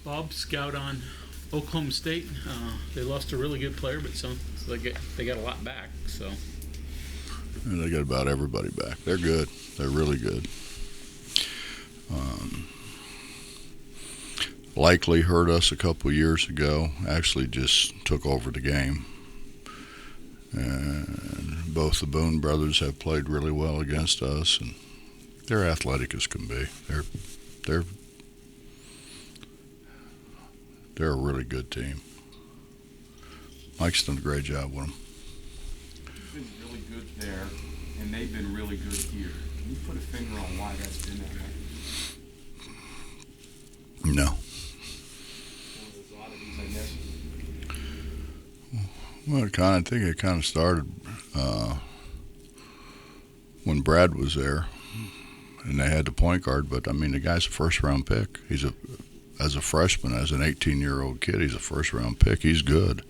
Bob, scout on Oklahoma State. They lost a really good player, but so they got a lot back. So And they got about everybody back. They're good. They're really good. Likely hurt us a couple years ago. Actually, just took over the game. And both the Boone brothers have played really well against us, and they're athletic as can be. They're a really good team. Mike's done a great job with them. You've been really good there, and they've been really good here. Can you put a finger on why that's been that way? No. One of those oddities, I guess. Well, I think it kind of started when Brad was there, and they had the point guard. But I mean, the guy's a first-round pick. As a freshman, as an 18-year-old kid, he's a first-round pick. He's good,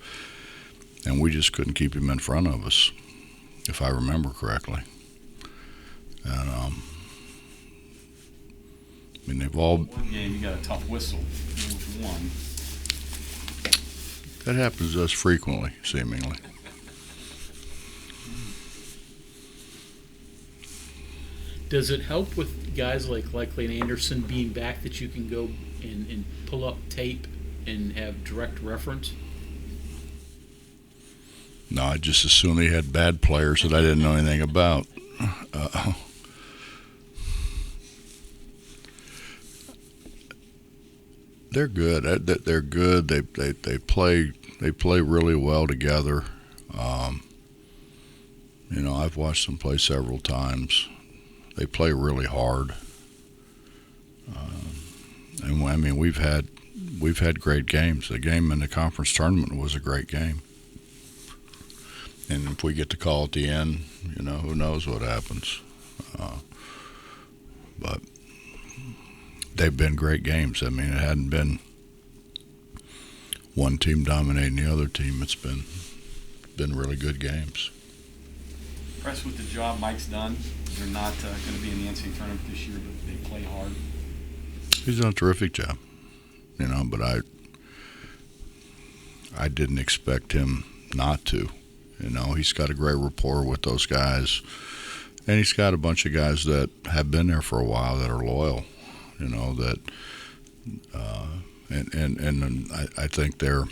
and we just couldn't keep him in front of us, if I remember correctly. And I mean, they've all. One game, you got a tough whistle. You won. That happens to us frequently, seemingly. does it help with guys like Lane Anderson being back that you can go and pull up tape and have direct reference? No, I just assumed he had bad players that I didn't know anything about. They're good. They're good. They play really well together. I've watched them play several times. They play really hard. And I mean, we've had great games. The game in the conference tournament was a great game. And if we get the call at the end, who knows what happens. But they've been great games. I mean, it hadn't been one team dominating the other team. It's been really good games. Impressed with the job Mike's done. They're not going to be in the NCAA tournament this year, but they play hard. He's done a terrific job, but I didn't expect him not to. He's got a great rapport with those guys, and he's got a bunch of guys that have been there for a while that are loyal. And I think they're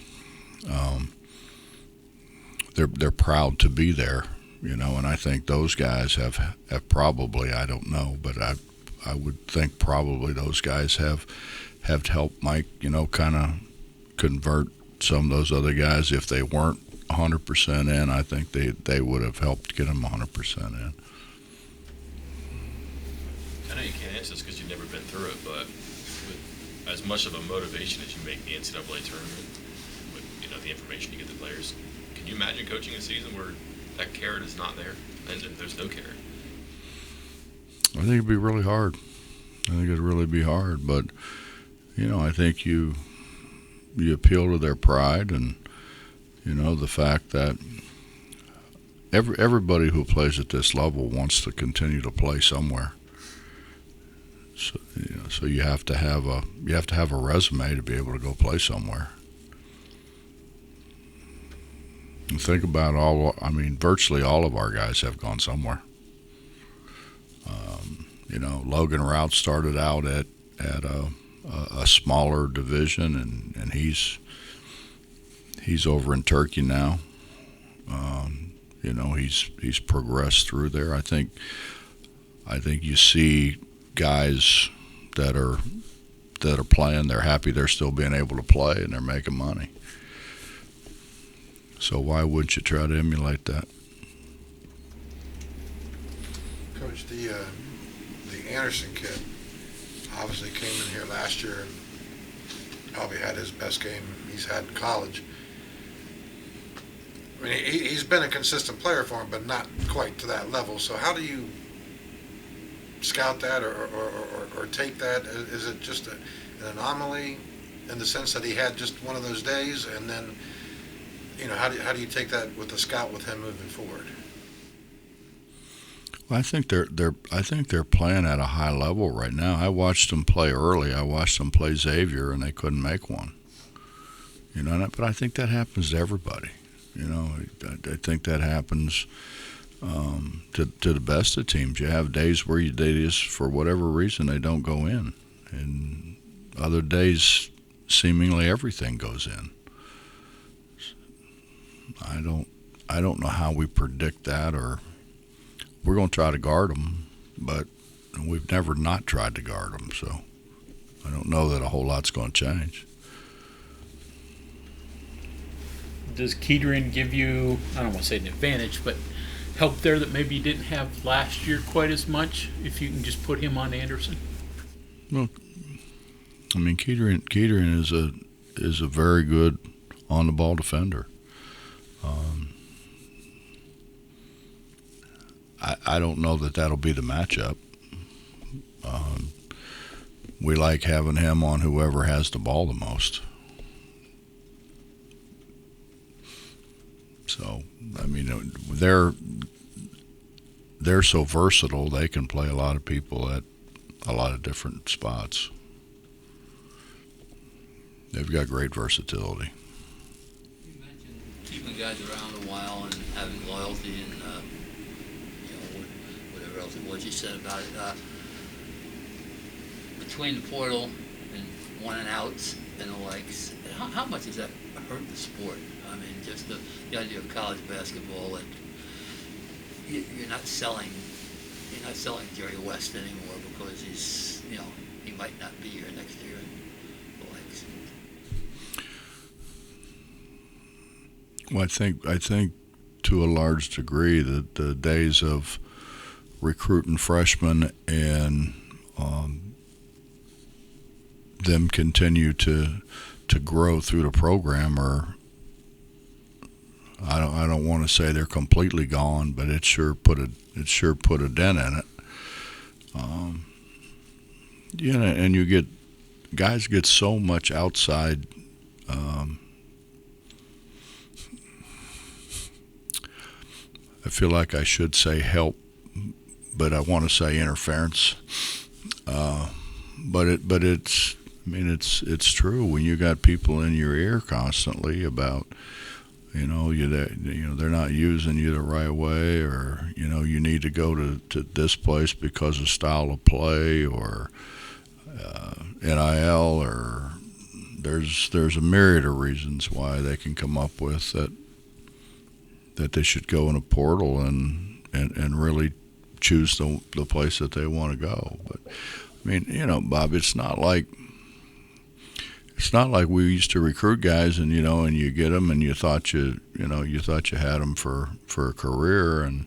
proud to be there. And I think those guys have probably, I don't know, but I would think probably those guys have helped Mike, kind of convert some of those other guys. If they weren't 100% in, I think they would have helped get them 100% in. I know you can't answer this because you've never been through it, but with as much of a motivation as you make the NCAA tournament, with the information you get the players, can you imagine coaching a season where that carrot is not there and there's no carrot? I think it'd be really hard. I think it'd really be hard, but I think you appeal to their pride and the fact that everybody who plays at this level wants to continue to play somewhere. So you have to have a resume to be able to go play somewhere. And think about virtually all of our guys have gone somewhere. Logan Rout started out at a smaller division, and he's over in Turkey now. He's progressed through there. I think you see guys that are playing. They're happy they're still being able to play, and they're making money. So why wouldn't you try to emulate that? Coach, the Anderson kid obviously came in here last year and probably had his best game he's had in college. I mean, he's been a consistent player for him, but not quite to that level. So how do you scout that or take that? Is it just an anomaly in the sense that he had just one of those days, and then how do you take that with the scout with him moving forward? I think they're playing at a high level right now. I watched them play early. I watched them play Xavier, and they couldn't make one. But I think that happens to everybody. I think that happens to the best of teams. You have days where they just, for whatever reason, they don't go in, and other days, seemingly everything goes in. I don't know how we predict that, or we're going to try to guard them, but we've never not tried to guard them, so I don't know that a whole lot's going to change. Does Kettering give you, I don't want to say an advantage, but help there that maybe you didn't have last year quite as much if you can just put him on Anderson? Well, I mean, Kettering is a very good on-the-ball defender. I don't know that that'll be the matchup. We like having him on whoever has the ball the most. So, I mean, they're so versatile, they can play a lot of people at a lot of different spots. They've got great versatility. You mentioned keeping guys around a while and having loyalty and whatever else it was you said about it. Between the portal and one and outs and the likes, how much does that hurt the sport? I mean, just the idea of college basketball, that you're not selling Jerry West anymore because he might not be here next year and the likes. Well, I think to a large degree that the days of recruiting freshmen and them continue to grow through the program are, I don't want to say they're completely gone, but it sure put a dent in it. And guys get so much outside. I feel like I should say help, but I want to say interference. But it's true when you got people in your ear constantly about, they're not using you the right way, or you need to go to this place because of style of play, or NIL, or there's a myriad of reasons why they can come up with that they should go in a portal and really choose the place that they want to go. But I mean, Bob, it's not like we used to recruit guys and you get them and you thought you had them for a career, and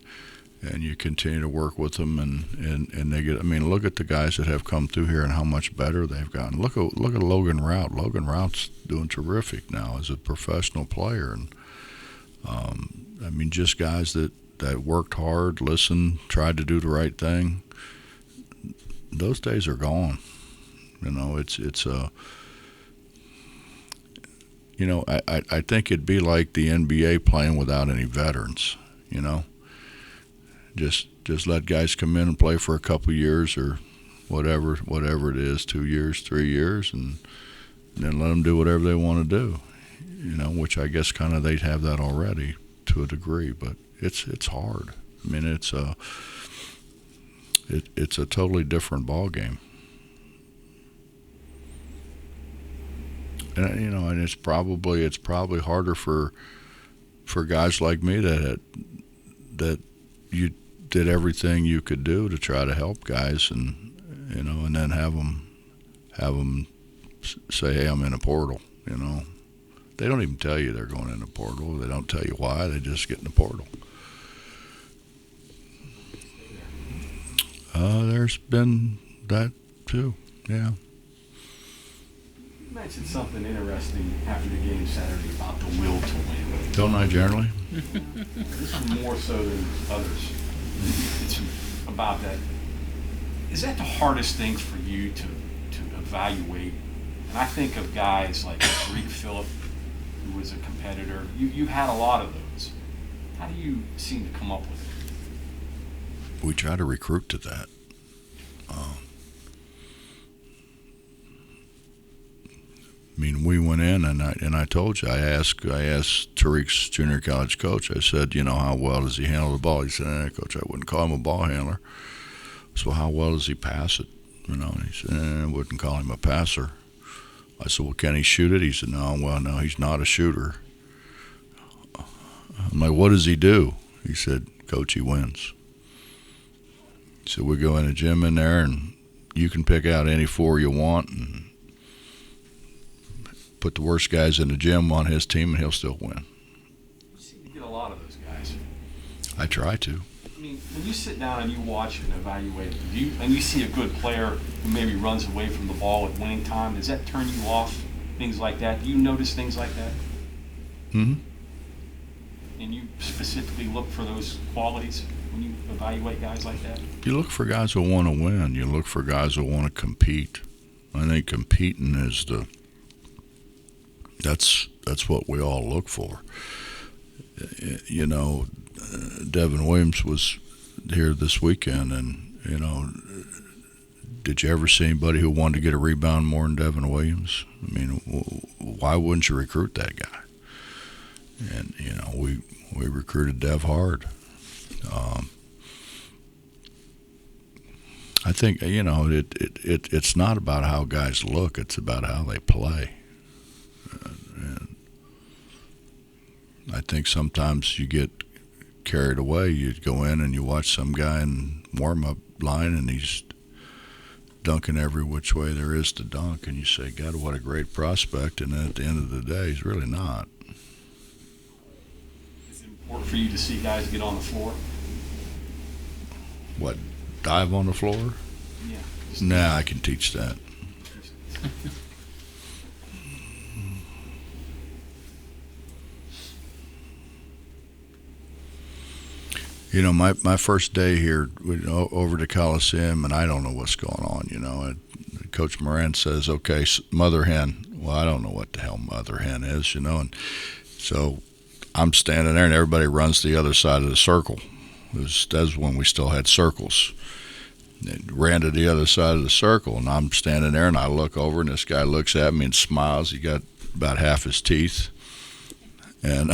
you continue to work with them and they get. I mean, look at the guys that have come through here and how much better they've gotten. Look at Logan Rout. Logan Rout's doing terrific now as a professional player, and I mean, just guys that worked hard, listened, tried to do the right thing. Those days are gone. It's I think it'd be like the NBA playing without any veterans. Just let guys come in and play for a couple years or whatever it is, 2 years, 3 years, and then let them do whatever they want to do. Which I guess kind of they'd have that already to a degree, but it's hard. I mean, it's a totally different ball game. And it's probably harder for guys like me that you did everything you could do to try to help guys, and then have them say, hey, I'm in a portal. They don't even tell you they're going in the portal. They don't tell you why. They just get in the portal. There's been that too. Yeah. You mentioned something interesting after the game Saturday about the will to win. Don't I generally? This is more so than others. It's about that. Is that the hardest thing for you to evaluate? And I think of guys like Reek Phillip, who was a competitor. You had a lot of those. How do you seem to come up with it? we try to recruit to that. I mean, we went in and I told you, I asked Tariq's junior college coach. I said, how well does he handle the ball? He said, Coach, I wouldn't call him a ball handler. So how well does he pass it? And he said, I wouldn't call him a passer. I said, well, can he shoot it? He said, no, he's not a shooter. I'm like, what does he do? He said, Coach, he wins. He said, we go in a gym in there and you can pick out any four you want and put the worst guys in the gym on his team and he'll still win. You get a lot of those guys. I try to. I mean, when you sit down and you watch and evaluate, and you see a good player who maybe runs away from the ball at winning time, does that turn you off? Things like that? Do you notice things like that? Mm-hmm. And you specifically look for those qualities when you evaluate guys like that? You look for guys who want to win. You look for guys who want to compete. I think competing is that's what we all look for. Devin Williams was here this weekend, and did you ever see anybody who wanted to get a rebound more than Devin Williams? I mean, why wouldn't you recruit that guy? And we recruited Dev hard. I think it's not about how guys look; it's about how they play. And I think sometimes you get carried away. You go in and you watch some guy in warm-up line and he's dunking every which way there is to dunk, and you say, God, what a great prospect, and then at the end of the day, he's really not. Is it important for you to see guys get on the floor? What, dive on the floor? Yeah. Nah, I can teach that. My first day here, over to Coliseum, and I don't know what's going on, and Coach Moran says, okay, mother hen. Well, I don't know what the hell mother hen is, and so I'm standing there, and everybody runs to the other side of the circle. That's when we still had circles. They ran to the other side of the circle, and I'm standing there, and I look over, and this guy looks at me and smiles. He got about half his teeth, and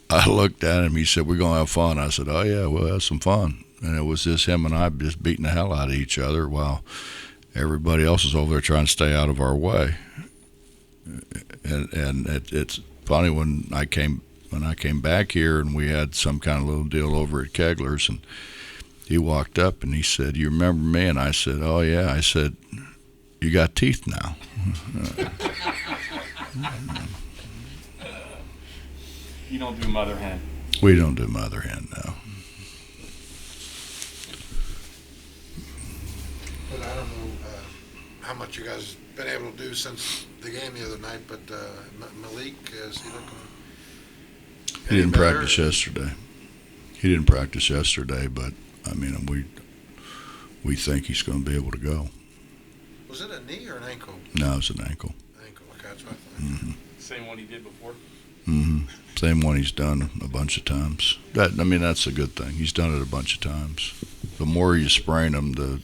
I looked at him. He said, we're going to have fun. I said, oh, yeah, we'll have some fun. And it was just him and I just beating the hell out of each other while everybody else is over there trying to stay out of our way. And it's funny when I came back here and we had some kind of little deal over at Kegler's, and he walked up and he said, you remember me? And I said, oh, yeah. I said, you got teeth now. You don't do mother hen. We don't do mother hen, no. But I don't know how much you guys have been able to do since the game the other night, but Malik, is he looking He didn't better? practice yesterday. He didn't practice yesterday, but, I mean, we think he's going to be able to go. Was it a knee or an ankle? No, it's an ankle. Ankle, okay, that's what I thought. Mm-hmm. Same one he did before? Mm-hmm. Same one he's done a bunch of times. That's a good thing. He's done it a bunch of times. The more you sprain them, the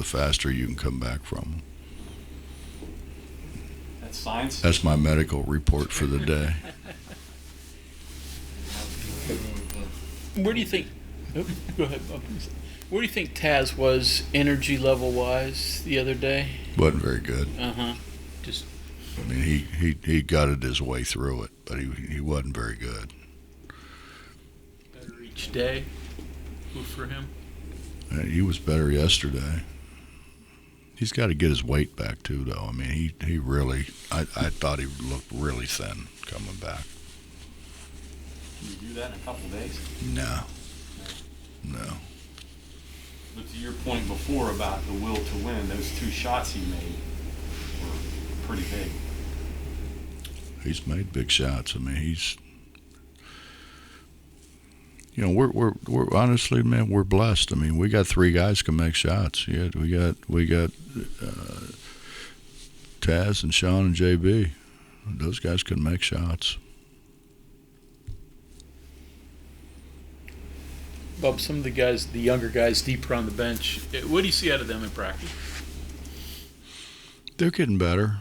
faster you can come back from them. That's science? That's my medical report for the day. Where do you think? Oh, go ahead, Bob. Where do you think Taz was energy level wise the other day? Wasn't very good. Just. I mean, he gutted his way through it, but he wasn't very good. Better each day. Good for him. He was better yesterday. He's got to get his weight back too, though. I mean, he really. I thought he looked really thin coming back. Can you do that in a couple of days? No. But to your point before about the will to win, those two shots he made were pretty big. He's made big shots. I mean, he's. We're honestly, man, we're blessed. I mean, we got three guys can make shots. Yeah, we got Taz and Sean and JB. Those guys can make shots. Bob, some of the guys, the younger guys deeper on the bench, what do you see out of them in practice? They're getting better.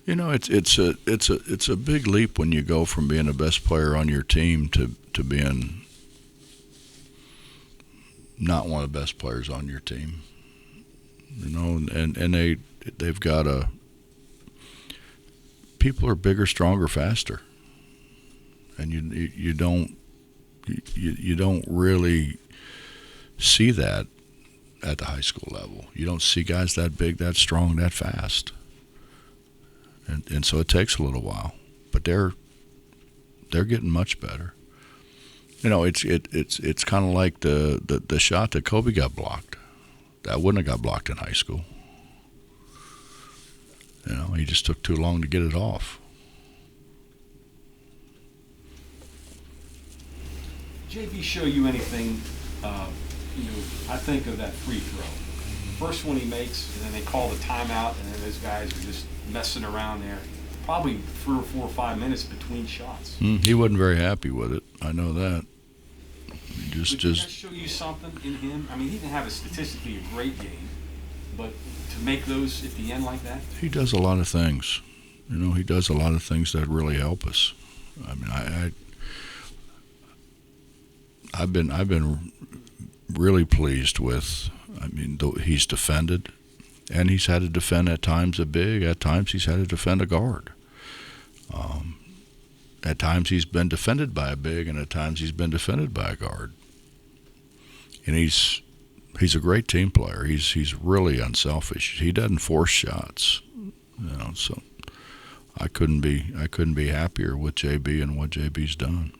It's a big leap when you go from being the best player on your team to being not one of the best players on your team. And they've got people are bigger, stronger, faster, and you don't really see that at the high school level. You don't see guys that big, that strong, that fast. And so it takes a little while, but they're getting much better. It's kind of like the shot that Kobe got blocked. That wouldn't have got blocked in high school. He just took too long to get it off. JV show you anything? I think of that free throw. First one he makes, and then they call the timeout, and then those guys are just messing around there. Probably 3 or 4 or 5 minutes between shots. He wasn't very happy with it. I know that. Did that show you something in him? I mean, he didn't have statistically a great game, but to make those at the end like that? He does a lot of things. He does a lot of things that really help us. I mean, I've been really pleased with. I mean, he's defended, and he's had to defend at times a big. At times he's had to defend a guard. At times he's been defended by a big, and at times he's been defended by a guard. And he's a great team player. He's really unselfish. He doesn't force shots. So I couldn't be happier with JB and what JB's done.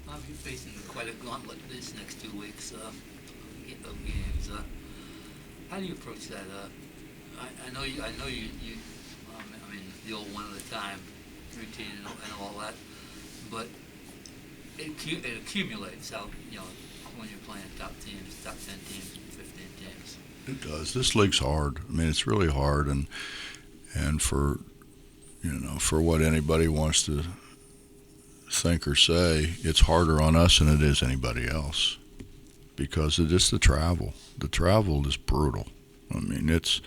You're facing quite a gauntlet this next 2 weeks of games. How do you approach that? I know you. I mean, the old one at a time routine and all that, but it accumulates out. When you're playing top teams, top 10 teams, 15 teams. It does. This league's hard. I mean, it's really hard, and for what anybody wants to think or say, it's harder on us than it is anybody else, because it is the travel. The travel is brutal. I mean, it's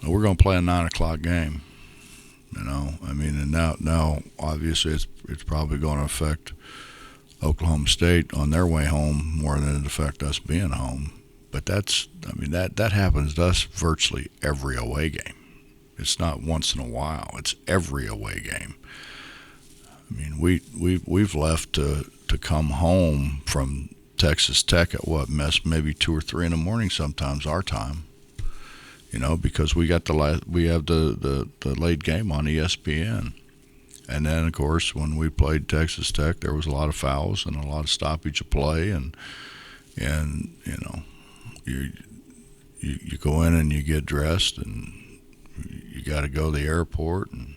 we're going to play a 9:00 game. I mean, and now obviously it's probably going to affect Oklahoma State on their way home more than it affect us being home. But that happens to us virtually every away game. It's not once in a while. It's every away game. I mean, we've left to come home from Texas Tech at maybe 2 or 3 in the morning sometimes our time. Because we have the late game on ESPN, and then of course when we played Texas Tech, there was a lot of fouls and a lot of stoppage of play, and you go in and you get dressed and you got to go to the airport and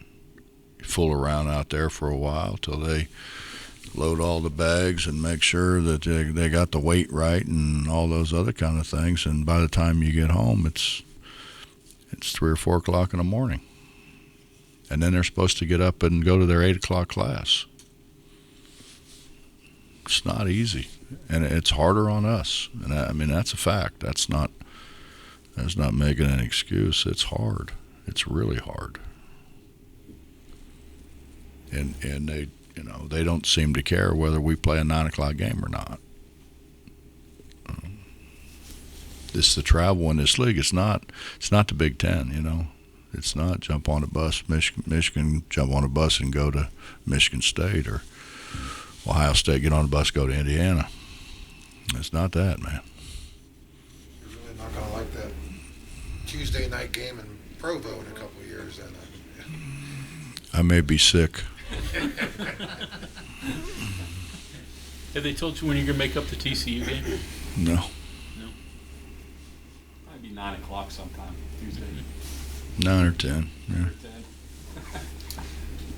you fool around out there for a while till they load all the bags and make sure that they got the weight right and all those other kind of things. And by the time you get home, it's 3 or 4 o'clock in the morning. And then they're supposed to get up and go to their 8 o'clock class. It's not easy. And it's harder on us. And I mean, that's a fact. That's not making an excuse. It's hard. It's really hard. And they don't seem to care whether we play a 9 o'clock game or not. This the travel in this league. It's not the Big Ten. It's not jump on a bus, Michigan jump on a bus and go to Michigan State, or Ohio State get on a bus, go to Indiana. It's not that, man. You're really not going to like that Tuesday night game in Provo in a couple of years, then. I may be sick. Have they told you when you're going to make up the TCU game? No. Might be 9 o'clock sometime Tuesday. 9 or 10. Yeah.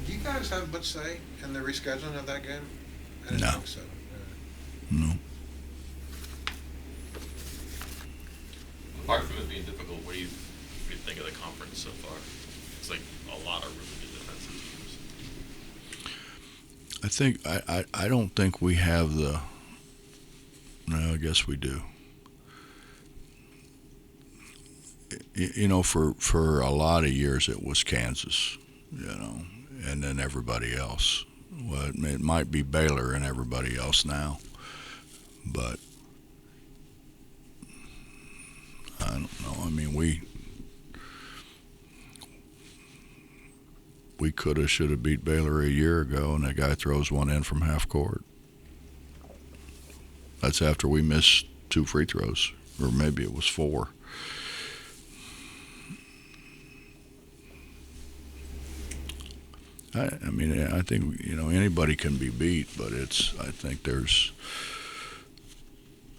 Do you guys have much say in the rescheduling of that game? I didn't No. think so. No. Apart from it being difficult, what do you think of the conference so far? It's like a lot of really good defenses. I don't think we have the. No, I guess we do. You know, for a lot of years it was Kansas, you know, and then everybody else. Well, it might be Baylor and everybody else now, but I don't know. I mean, we could have, should have beat Baylor a year ago, and that guy throws one in from half court. That's after we missed 2 free throws, or maybe it was 4. I mean, I think, you know, anybody can be beat, but I think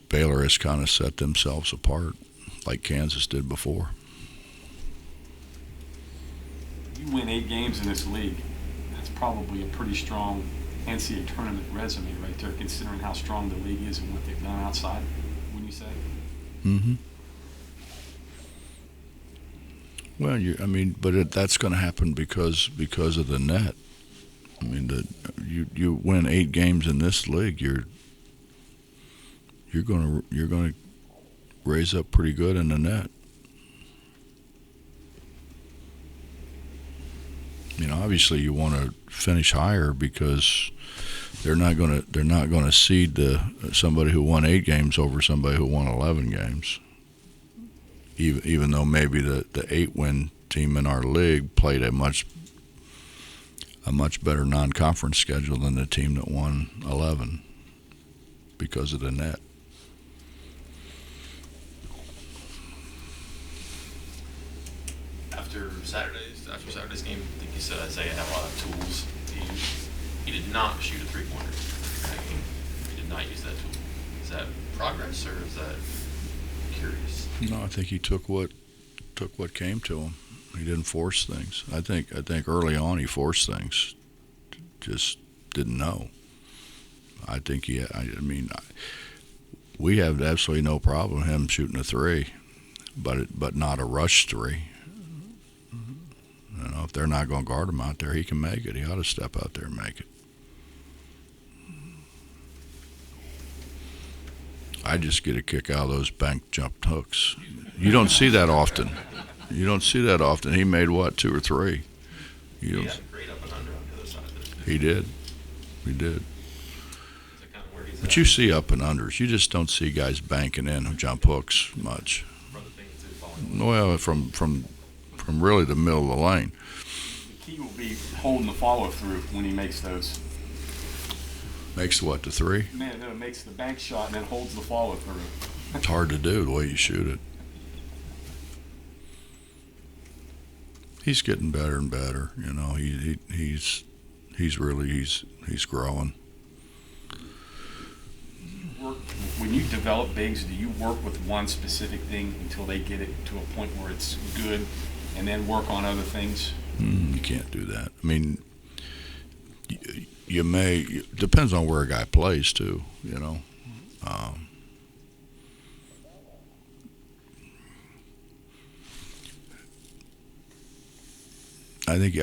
Baylor has kind of set themselves apart like Kansas did before. You win 8 games in this league. That's probably a pretty strong NCAA tournament resume right there, considering how strong the league is and what they've done outside, wouldn't you say? Mm-hmm. Well, but that's going to happen because of the net. I mean, you win 8 games in this league, you're going to raise up pretty good in the net. You know, obviously you want to finish higher because they're not going to seed somebody who won 8 games over somebody who won 11 games. Even though maybe the 8-win team in our league played a much better non-conference schedule than the team that won 11 because of the net. After Saturday's game, I think you said Isaiah had a lot of tools. He did not shoot a 3-pointer in that game. He did not use that tool. Is that progress, or is that curious? No, I think he took what came to him. He didn't force things. I think early on he forced things, just didn't know. I think we have absolutely no problem with him shooting a 3, but not a rush 3. You know, if they're not going to guard him out there, he can make it. He ought to step out there and make it. I just get a kick out of those bank jump hooks. You don't see that often. He made what, 2 or 3? He had a great up and under on the other side. He did. Is that kind of where he's But at? you see up and unders. You just don't see guys banking in jump hooks much. From the thing too, falling. Well, from really the middle of the lane. The key will be holding the follow-through when he makes those. Makes what, the 3? Man, no, makes the bank shot and then holds the follow-through. It's hard to do the way you shoot it. He's getting better and better. You know, he's growing. When you develop bigs, do you work with one specific thing until they get it to a point where it's good, and then work on other things? You can't do that. I mean, you may. Depends on where a guy plays too. You know. I think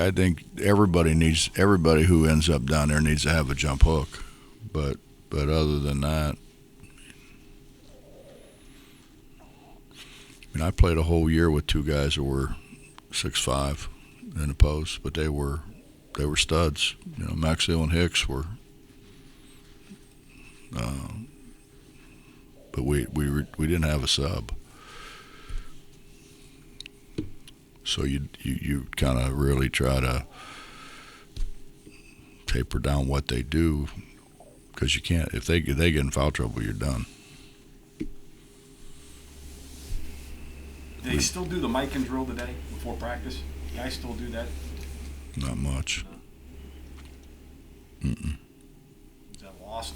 everybody who ends up down there needs to have a jump hook, but other than that, I mean, I played a whole year with 2 guys who were 6'5" in the post, but they were studs. You know, Maxwell and Hicks were, but we didn't have a sub. So you kind of really try to taper down what they do, because you can't, if they get in foul trouble, you're done. Do they still do the mic and drill today before practice? You guys still do that? Not much. Mm-mm. Is that lost?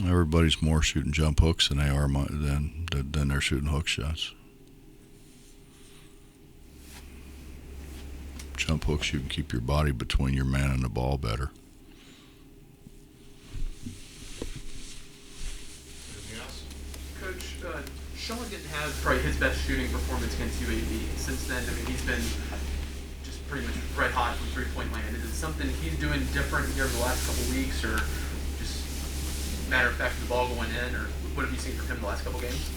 Everybody's more shooting jump hooks than they are than they're shooting hook shots. Jump hooks, you can keep your body between your man and the ball better. Anything else? Coach, Sean didn't have probably his best shooting performance against UAB. Since then, I mean, he's been just pretty much red hot from three-point land. Is it something he's doing different here in the last couple weeks, or just matter of fact the ball going in, or what have you seen from him the last couple games?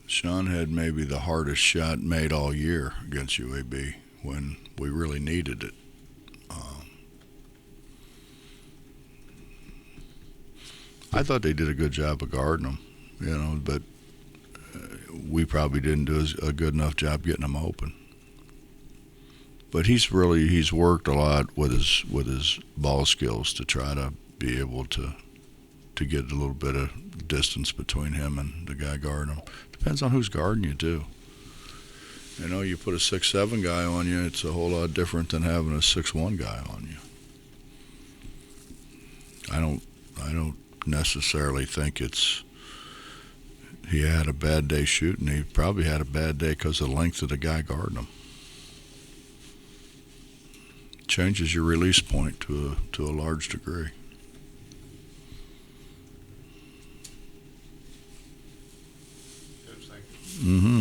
Sean had maybe the hardest shot made all year against UAB when we really needed it. I thought they did a good job of guarding him, you know, but we probably didn't do a good enough job getting him open. But he's worked a lot with his ball skills to try to be able to get a little bit of distance between him and the guy guarding him. Depends on who's guarding you too. You know, you put a 6'7" guy on you, it's a whole lot different than having a 6'1" guy on you. I don't necessarily think he had a bad day shooting. He probably had a bad day because of the length of the guy guarding him. Changes your release point to a large degree. Coach, thank you. Mm-hmm.